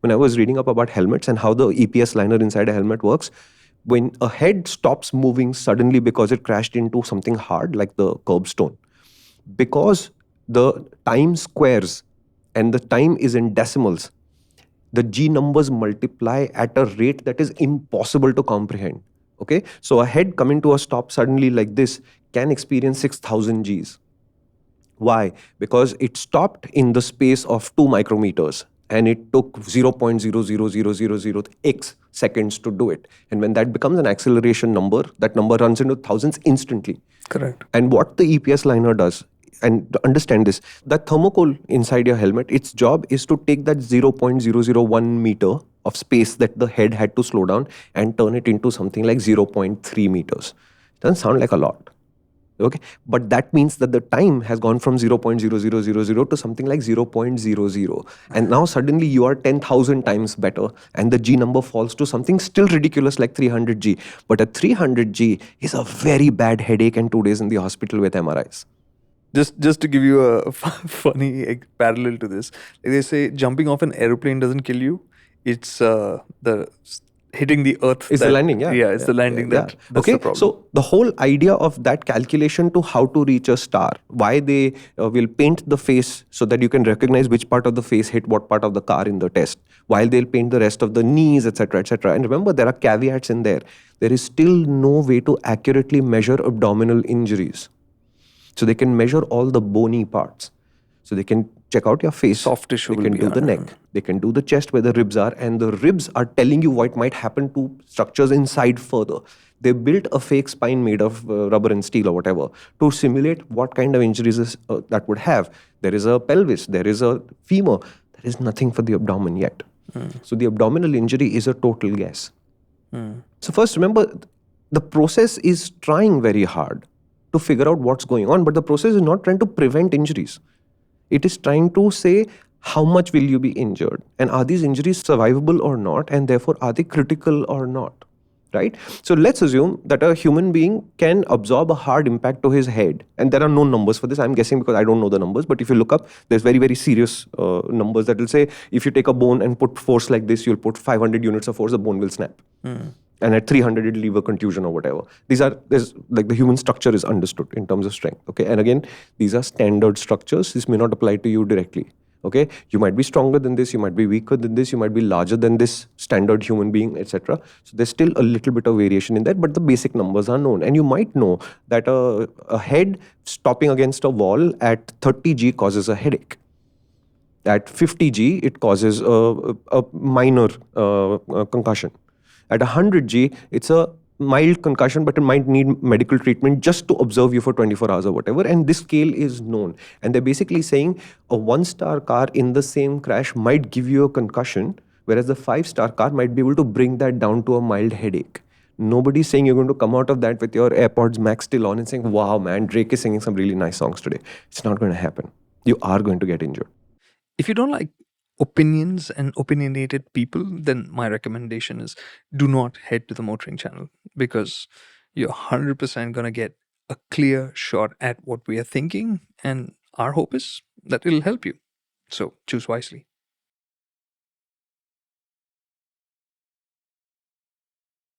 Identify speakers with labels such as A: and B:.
A: when I was reading up about helmets and how the EPS liner inside a helmet works, when a head stops moving suddenly because it crashed into something hard like the curbstone, because the time squares and the time is in decimals, the G numbers multiply at a rate that is impossible to comprehend. Okay, so a head coming to a stop suddenly like this can experience 6,000 Gs. Why? Because it stopped in the space of 2 micrometers and it took 0.00000x seconds to do it. And when that becomes an acceleration number, that number runs into thousands instantly.
B: Correct.
A: And what the EPS liner does, and to understand this, that thermocol inside your helmet, its job is to take that 0.001 meter of space that the head had to slow down and turn it into something like 0.3 meters. Doesn't sound like a lot. Okay, but that means that the time has gone from 0.0000 to something like 0.00. And now suddenly you are 10,000 times better and the G number falls to something still ridiculous like 300 G. But a 300 G is a very bad headache and 2 days in the hospital with MRIs.
B: Just to give you a funny parallel to this, they say jumping off an aeroplane doesn't kill you. It's the hitting the earth.
A: It's the landing, yeah.
B: Yeah, it's the landing that's
A: okay,
B: the problem.
A: so the whole idea of that calculation to how to reach a star, why they will paint the face so that you can recognize which part of the face hit what part of the car in the test, while they'll paint the rest of the knees, etc., etc. And remember, there are caveats in there. There is still no way to accurately measure abdominal injuries. So they can measure all the bony parts. So they can check out your face.
B: Soft tissue.
A: They can do the neck. They can do the chest where the ribs are. And the ribs are telling you what might happen to structures inside further. They built a fake spine made of rubber and steel or whatever to simulate what kind of injuries that would have. There is a pelvis. There is a femur. There is nothing for the abdomen yet. So the abdominal injury is a total guess. So first, remember, the process is trying very hard to figure out what's going on, but the process is not trying to prevent injuries. It is trying to say, how much will you be injured? And are these injuries survivable or not? And therefore, are they critical or not? Right? So let's assume that a human being can absorb a hard impact to his head. And there are no numbers for this. I'm guessing because I don't know the numbers. But if you look up, there's very, very serious numbers that will say, if you take a bone and put force like this, you'll put 500 units of force, the bone will snap. And at 300, it'll leave a contusion or whatever. There's like the human structure is understood in terms of strength. Okay. And again, these are standard structures. This may not apply to you directly. Okay. You might be stronger than this. You might be weaker than this. You might be larger than this standard human being, etc. So there's still a little bit of variation in that, but the basic numbers are known. And you might know that a head stopping against a wall at 30 G causes a headache. At 50 G, it causes a minor concussion. At 100 G, it's a mild concussion, but it might need medical treatment just to observe you for 24 hours or whatever. And this scale is known. And they're basically saying a 1-star car in the same crash might give you a concussion, whereas the 5-star car might be able to bring that down to a mild headache. Nobody's saying you're going to come out of that with your AirPods Max still on and saying, wow, man, Drake is singing some really nice songs today. It's not going to happen. You are going to get injured.
B: If you don't like opinions and opinionated people, then my recommendation is do not head to the MotorInc channel, because you're 100% going to get a clear shot at what we are thinking, and our hope is that it'll help you. So choose wisely.